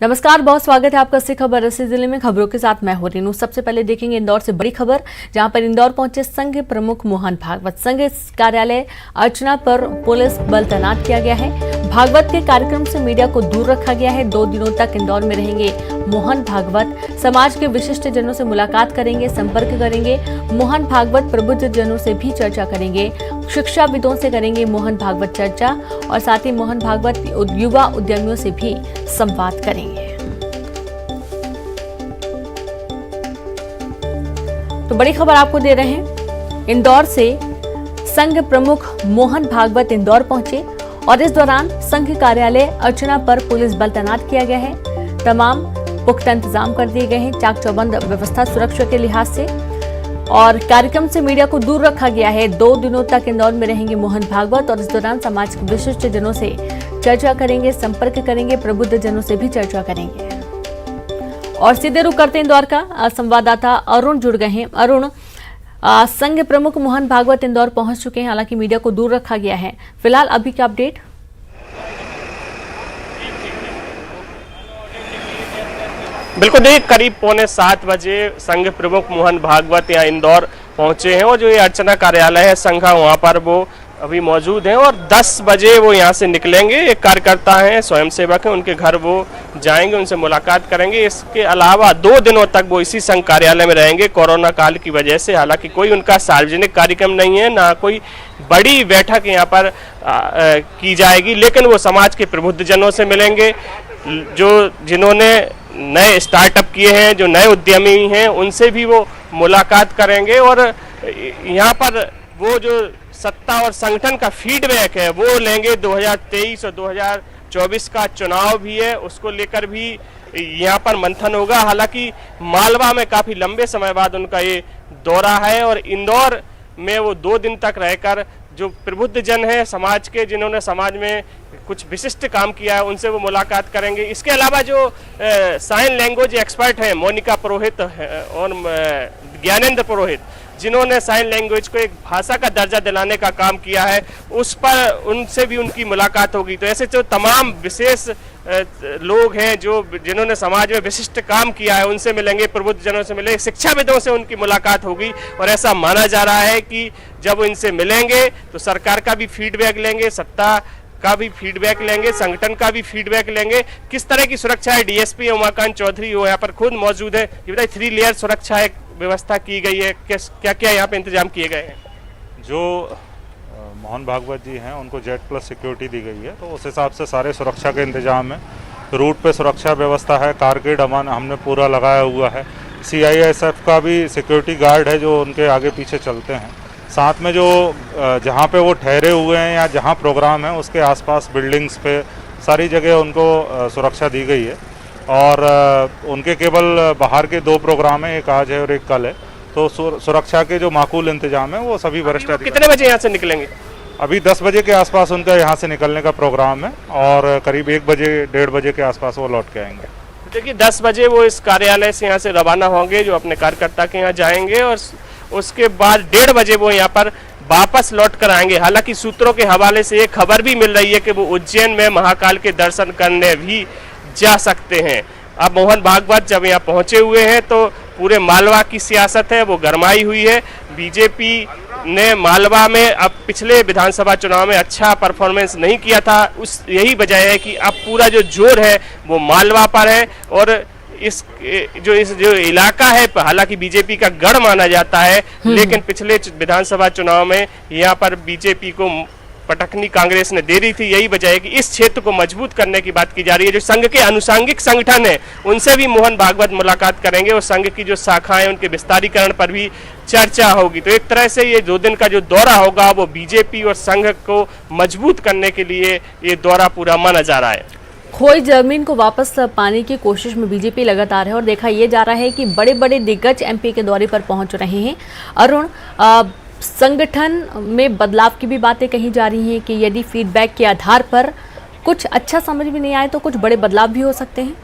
नमस्कार, बहुत स्वागत है आपका। खबर रसी जिले में खबरों के साथ मैं हूं रीनू। सबसे पहले देखेंगे इंदौर से बड़ी खबर, जहां पर इंदौर पहुंचे संघ प्रमुख मोहन भागवत। संघ कार्यालय अर्चना पर पुलिस बल तैनात किया गया है। भागवत के कार्यक्रम से मीडिया को दूर रखा गया है। 2 दिनों तक इंदौर में रहेंगे मोहन भागवत। समाज के विशिष्ट जनों से मुलाकात करेंगे, संपर्क करेंगे। मोहन भागवत प्रबुद्ध जनों से भी चर्चा करेंगे। शिक्षाविदों से करेंगे मोहन भागवत चर्चा और साथ ही मोहन भागवत युवा उद्यमियों से भी संवाद करेंगे। तो बड़ी खबर आपको दे रहे हैं, इंदौर से संघ प्रमुख मोहन भागवत इंदौर पहुंचे और इस दौरान संघ कार्यालय अर्चना पर पुलिस बल तैनात किया गया है। तमाम पुख्ता इंतजाम कर दिए गए हैं, चाक चौबंद व्यवस्था सुरक्षा के लिहाज से, और कार्यक्रम से मीडिया को दूर रखा गया है। 2 दिनों तक इंदौर में रहेंगे मोहन भागवत और इस दौरान समाज के विशिष्ट जनों से चर्चा करेंगे, संपर्क करेंगे, प्रबुद्ध जनों से भी चर्चा करेंगे। और सीधे रुख करते हैं इंदौर का, संवाददाता अरुण जुड़ गए हैं। अरुण, संघ प्रमुख मोहन भागवत इंदौर पहुंच चुके हैं, हालांकि मीडिया को दूर रखा गया है। फिलहाल अभी का अपडेट। बिल्कुल, देखिए करीब 6:45 बजे संघ प्रमुख मोहन भागवत यहाँ इंदौर पहुंचे हैं और जो ये अर्चना कार्यालय है संघ वहाँ पर वो अभी मौजूद हैं और 10 बजे वो यहाँ से निकलेंगे। एक कार्यकर्ता हैं, स्वयंसेवक हैं, उनके घर वो जाएंगे, उनसे मुलाकात करेंगे। इसके अलावा 2 दिनों तक वो इसी संघ कार्यालय में रहेंगे कोरोना काल की वजह से। हालांकि कोई उनका सार्वजनिक कार्यक्रम नहीं है, ना कोई बड़ी बैठक यहाँ पर की जाएगी, लेकिन वो समाज के प्रबुद्ध जनों से मिलेंगे, जिन्होंने नए स्टार्टअप किए हैं, जो नए उद्यमी हैं, उनसे भी वो मुलाकात करेंगे। और यहाँ पर वो जो सत्ता और संगठन का फीडबैक है वो लेंगे। 2023 और 2024 का चुनाव भी है, उसको लेकर भी यहाँ पर मंथन होगा। हालांकि मालवा में काफी लंबे समय बाद उनका ये दौरा है और इंदौर में वो 2 दिन तक रहकर जो प्रबुद्ध जन है समाज के, जिन्होंने समाज में कुछ विशिष्ट काम किया है, उनसे वो मुलाकात करेंगे। इसके अलावा जो साइन लैंग्वेज एक्सपर्ट हैं मोनिका पुरोहित और ज्ञानेंद्र पुरोहित, जिन्होंने साइन लैंग्वेज को एक भाषा का दर्जा दिलाने का काम किया है, उस पर उनसे भी उनकी मुलाकात होगी। तो ऐसे जो तमाम विशेष लोग हैं जिन्होंने समाज में विशिष्ट काम किया है, उनसे मिलेंगे, प्रबुद्ध जनों से मिलेंगे, शिक्षाविदों से उनकी मुलाकात होगी। और ऐसा माना जा रहा है कि जब इनसे मिलेंगे तो सरकार का भी फीडबैक लेंगे, सत्ता का भी फीडबैक लेंगे, संगठन का भी फीडबैक लेंगे। किस तरह की सुरक्षा है, डीएसपी उमाकांत चौधरी वो यहाँ पर खुद मौजूद है। ये बताइए, 3 लेयर सुरक्षा व्यवस्था की गई है, क्या क्या यहाँ पे इंतजाम किए गए हैं? जो मोहन भागवत जी हैं उनको Z+ सिक्योरिटी दी गई है, तो उस हिसाब से सारे सुरक्षा के इंतजाम है। रूट पे सुरक्षा व्यवस्था है, कारकेड अमान हमने पूरा लगाया हुआ है। CISF का भी सिक्योरिटी गार्ड है जो उनके आगे पीछे चलते हैं। साथ में जो जहाँ पे वो ठहरे हुए हैं या जहाँ प्रोग्राम है उसके आसपास बिल्डिंग्स पे सारी जगह उनको सुरक्षा दी गई है। और उनके केवल बाहर के 2 प्रोग्राम हैं, एक आज है और एक कल है, तो सुरक्षा के जो माकूल इंतजाम है वो सभी वरिष्ठ अधिकारी। कितने बजे यहाँ से निकलेंगे? अभी 10 बजे के आसपास उनका यहाँ से निकलने का प्रोग्राम है और करीब 1 बजे 1:30 बजे के आसपास वो लौट के आएंगे। देखिए 10 बजे वो इस कार्यालय से यहाँ से रवाना होंगे, जो अपने कार्यकर्ता के यहाँ जाएंगे, और उसके बाद 1:30 बजे वो यहाँ पर वापस लौट कर आएंगे। हालांकि सूत्रों के हवाले से एक खबर भी मिल रही है कि वो उज्जैन में महाकाल के दर्शन करने भी जा सकते हैं। अब मोहन भागवत जब यहाँ पहुंचे हुए हैं तो पूरे मालवा की सियासत है वो गरमाई हुई है। बीजेपी ने मालवा में अब पिछले विधानसभा चुनाव में अच्छा परफॉर्मेंस नहीं किया था, यही वजह है कि अब पूरा जो जोर है वो मालवा पर है। और इस जो इलाका है, हालांकि बीजेपी का गढ़ माना जाता है, लेकिन पिछले विधानसभा चुनाव में यहाँ पर बीजेपी को पटकनी कांग्रेस ने दे दी थी। यही वजह है कि इस क्षेत्र को मजबूत करने की बात की जा रही है। जो संघ के अनुषंगिक संगठन है उनसे भी मोहन भागवत मुलाकात करेंगे और संघ की जो शाखाएं उनके विस्तारीकरण पर भी चर्चा होगी। तो एक तरह से ये 2 दिन का जो दौरा होगा वो बीजेपी और संघ को मजबूत करने के लिए ये दौरा पूरा माना जा रहा है। खोई जमीन को वापस पाने की कोशिश में बीजेपी लगातार है और देखा यह जा रहा है कि बड़े बड़े दिग्गज MP के दौरे पर पहुंच रहे हैं। अरुण, संगठन में बदलाव की भी बातें कही जा रही हैं कि यदि फीडबैक के आधार पर कुछ अच्छा समझ में नहीं आए तो कुछ बड़े बदलाव भी हो सकते हैं।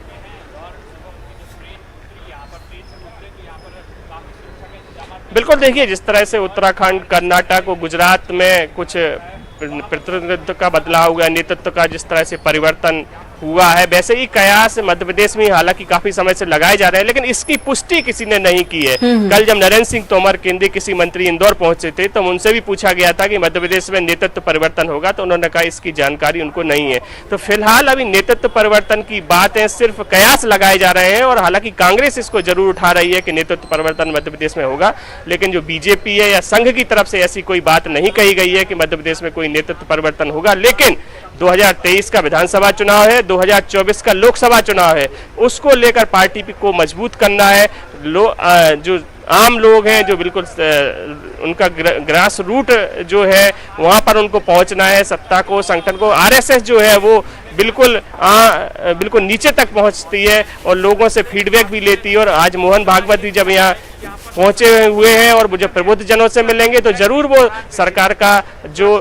बिल्कुल, देखिए जिस तरह से उत्तराखंड, कर्नाटक और गुजरात में कुछ प्रतिनिधित्व का बदलाव हुआ, नेतृत्व का जिस तरह से परिवर्तन हुआ है। वैसे ही कयास मध्य प्रदेश में हालांकि काफी समय से लगाए जा रहे हैं, लेकिन इसकी पुष्टि किसी ने नहीं की है। कल जब नरेंद्र सिंह तोमर केंद्रीय कृषि मंत्री इंदौर पहुंचे थे तो उनसे भी पूछा गया था कि मध्य प्रदेश में नेतृत्व परिवर्तन होगा, तो उन्होंने कहा इसकी जानकारी उनको नहीं है। तो फिलहाल अभी नेतृत्व परिवर्तन की बातें सिर्फ कयास लगाए जा रहे हैं, और हालांकि कांग्रेस इसको जरूर उठा रही है कि नेतृत्व परिवर्तन मध्य प्रदेश में होगा, लेकिन जो बीजेपी है या संघ की तरफ से ऐसी कोई बात नहीं कही गई है कि मध्य प्रदेश में कोई नेतृत्व परिवर्तन होगा। लेकिन 2023 का विधानसभा चुनाव है, 2024 का लोकसभा चुनाव है, उसको लेकर पार्टी को मजबूत करना है। जो आम लोग हैं, जो बिल्कुल उनका ग्रास रूट जो है वहां पर उनको पहुंचना है, सत्ता को, संगठन को। आरएसएस जो है वो बिल्कुल बिल्कुल नीचे तक पहुंचती है और लोगों से फीडबैक भी लेती है। और आज मोहन भागवत जी जब यहाँ पहुंचे हुए हैं और जब प्रबुद्ध जनों से मिलेंगे तो जरूर वो सरकार का जो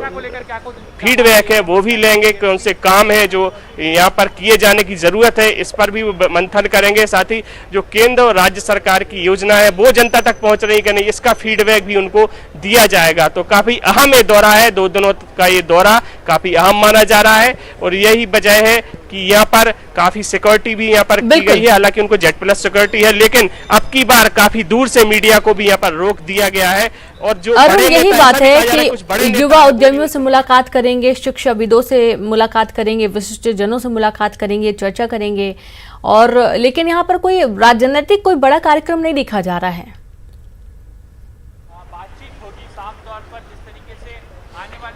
फीडबैक है वो भी लेंगे, कौन से काम है जो यहाँ पर किए जाने की जरूरत है, इस पर भी मंथन करेंगे। साथ ही जो केंद्र और राज्य सरकार की योजना है वो जनता तक पहुंच रही है कि नहीं, इसका फीडबैक भी उनको दिया जाएगा। तो काफी अहम ये दौरा है, 2 दिनों का ये दौरा काफी अहम माना जा रहा है, और यही वजह है कि यहाँ पर काफी सिक्योरिटी भी यहाँ पर की गई है। हालांकि उनको Z+ सिक्योरिटी है, लेकिन अब की बार काफी दूर से मीडिया को भी यहाँ पर रोक दिया गया है। और जो यही बात है कि युवा उद्यमियों से मुलाकात करेंगे, शिक्षाविदों से मुलाकात करेंगे, विशिष्ट जनों से मुलाकात करेंगे, चर्चा करेंगे, और लेकिन यहाँ पर कोई राजनीतिक कोई बड़ा कार्यक्रम नहीं दिखा जा रहा है।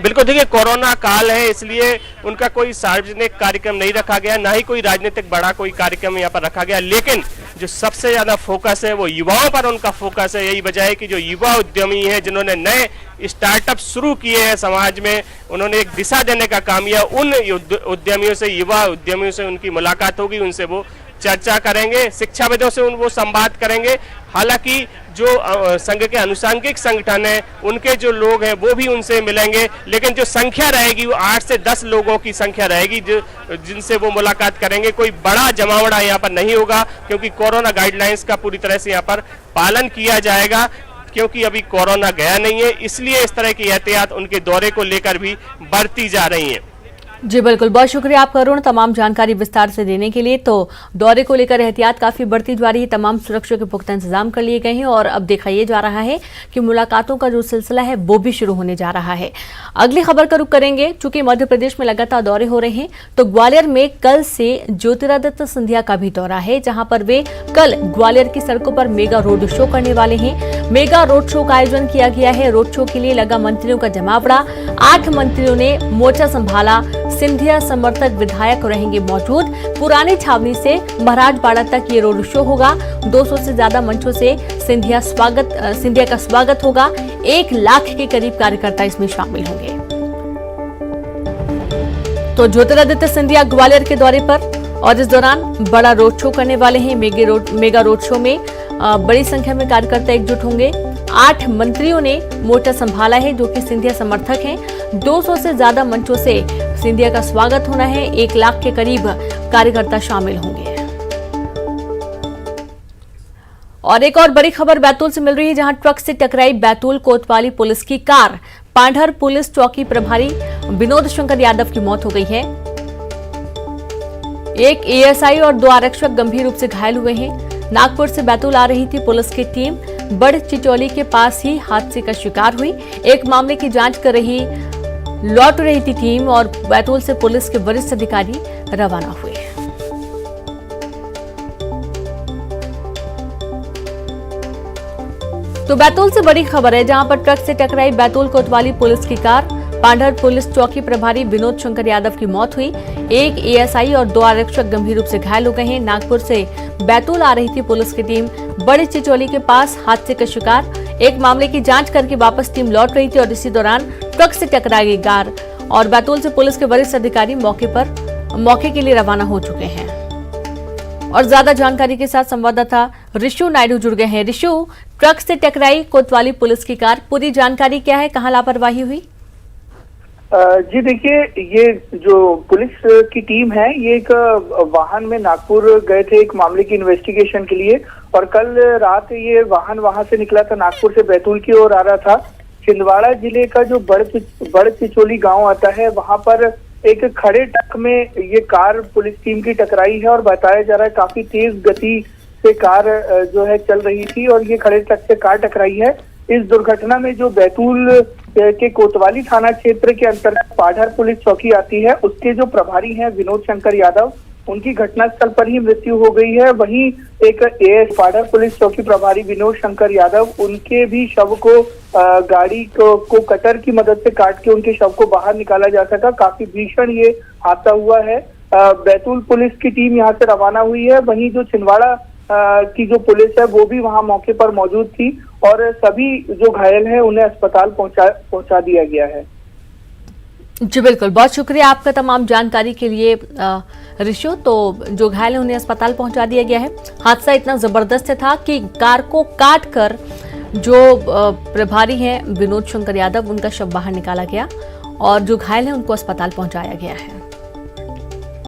बिल्कुल, देखिए कोरोना काल है इसलिए उनका कोई सार्वजनिक कार्यक्रम नहीं रखा गया, ना ही कोई राजनीतिक बड़ा कोई कार्यक्रम यहाँ पर रखा गया। लेकिन जो सबसे ज्यादा फोकस है वो युवाओं पर उनका फोकस है। यही वजह है कि जो युवा उद्यमी है, जिन्होंने नए स्टार्टअप शुरू किए हैं समाज में, उन्होंने एक दिशा देने का काम किया। उन उद्यमियों से, युवा उद्यमियों से उनकी मुलाकात होगी, उनसे वो चर्चा करेंगे, शिक्षाविदों से वो संवाद करेंगे। हालांकि जो संघ के अनुषंगिक संगठन है उनके जो लोग हैं वो भी उनसे मिलेंगे, लेकिन जो संख्या रहेगी वो 8 से 10 लोगों की संख्या रहेगी जिनसे वो मुलाकात करेंगे। कोई बड़ा जमावड़ा यहाँ पर नहीं होगा, क्योंकि कोरोना गाइडलाइंस का पूरी तरह से यहाँ पर पालन किया जाएगा, क्योंकि अभी कोरोना गया नहीं है, इसलिए इस तरह की एहतियात उनके दौरे को लेकर भी बरती जा रही है। जी बिल्कुल, बहुत शुक्रिया आपका अरुण, तमाम जानकारी विस्तार से देने के लिए। तो दौरे को लेकर एहतियात काफी बढ़ती जा रही है, तमाम सुरक्षा के पुख्ता इंतजाम कर लिए गए हैं, और अब देखा ये जा रहा है कि मुलाकातों का जो सिलसिला है वो भी शुरू होने जा रहा है। अगली खबर का रुख करेंगे। चूंकि मध्य प्रदेश में लगातार दौरे हो रहे हैं, तो ग्वालियर में कल से ज्योतिरादित्य सिंधिया का भी दौरा है, जहां पर वे कल ग्वालियर की सड़कों पर मेगा रोड शो करने वाले हैं। मेगा रोड शो का आयोजन किया गया है। रोड शो के लिए लगा मंत्रियों का जमावड़ा। 8 मंत्रियों ने मोर्चा संभाला। सिंधिया समर्थक विधायक रहेंगे मौजूद। पुरानी छावनी से महाराजबाड़ा तक ये रोड शो होगा। 200 से ज्यादा मंचों से सिंधिया का स्वागत होगा। 1 लाख के करीब कार्यकर्ता इसमें शामिल होंगे। तो ज्योतिरादित्य सिंधिया ग्वालियर के दौरे पर, और इस दौरान बड़ा रोड शो करने वाले हैं। मेगा रोड शो में बड़ी संख्या में कार्यकर्ता एकजुट होंगे। 8 मंत्रियों ने मोर्चा संभाला है जो कि सिंधिया समर्थक हैं। 200 से ज्यादा मंचों से सिंधिया का स्वागत होना है। 1 लाख के करीब कार्यकर्ता शामिल होंगे। और एक और बड़ी खबर बैतूल से मिल रही है, जहां ट्रक से टकराई बैतूल कोतवाली पुलिस की कार। पांढर पुलिस चौकी प्रभारी विनोद शंकर यादव की मौत हो गई है। 1 एएसआई और 2 आरक्षक गंभीर रूप से घायल हुए हैं। नागपुर से बैतूल आ रही थी पुलिस की टीम, बड़ चिचौली के पास ही हादसे का शिकार हुई। एक मामले की जांच कर लौट रही थी टीम, और बैतूल से पुलिस के वरिष्ठ अधिकारी रवाना हुए। तो बैतूल से बड़ी खबर है, जहां पर ट्रक से टकराई बैतूल कोतवाली पुलिस की कार। पांढर पुलिस चौकी प्रभारी विनोद शंकर यादव की मौत हुई। 1 एएसआई और 2 आरक्षक गंभीर रूप से घायल हो गए हैं। नागपुर से बैतूल आ रही थी पुलिस की टीम, बड़ी चिचौली के पास हादसे का शिकार। एक मामले की जांच करके वापस टीम लौट रही थी, और इसी दौरान ट्रक से टकरा गई कार, और बैतूल से पुलिस के वरिष्ठ अधिकारी मौके के लिए रवाना हो चुके हैं। और ज्यादा जानकारी के साथ संवाददाता ऋषु नायडू जुड़ गए हैं। ऋषु, ट्रक से टकराई कोतवाली पुलिस की कार, पूरी जानकारी क्या है, कहाँ लापरवाही हुई? जी देखिए, ये जो पुलिस की टीम है ये एक वाहन में नागपुर गए थे एक मामले की इन्वेस्टिगेशन के लिए, और कल रात ये वाहन वहां से निकला था, नागपुर से बैतूल की ओर आ रहा था। छिंदवाड़ा जिले का जो बड़ चिचोली गांव आता है, वहां पर एक खड़े ट्रक में ये कार पुलिस टीम की टकराई है और बताया जा रहा है काफी तेज गति से कार जो है चल रही थी और ये खड़े ट्रक से कार टकराई है। इस दुर्घटना में जो बैतूल के कोतवाली थाना क्षेत्र के अंतर्गत पाढ़र पुलिस चौकी आती है, उसके जो प्रभारी हैं विनोद शंकर यादव, उनकी घटनास्थल पर ही मृत्यु हो गई है। वहीं एक एएस पाढ़र पुलिस चौकी प्रभारी विनोद शंकर यादव, उनके भी शव को गाड़ी को कटर की मदद से काट के उनके शव को बाहर निकाला जा सका। काफी भीषण ये हादसा हुआ है। बैतूल पुलिस की टीम यहाँ से रवाना हुई है। वहीं जो छिंदवाड़ा की जो पुलिस है वो भी वहां मौके पर मौजूद थी और सभी जो घायल हैं उन्हें अस्पताल पहुंचा दिया गया है। जी बिल्कुल, बहुत शुक्रिया आपका तमाम जानकारी के लिए ऋषु। तो जो घायल है उन्हें अस्पताल पहुंचा दिया गया है। हादसा इतना जबरदस्त था कि कार को काट कर जो प्रभारी हैं विनोद शंकर यादव, उनका शव बाहर निकाला गया और जो घायल है उनको अस्पताल पहुंचाया गया है।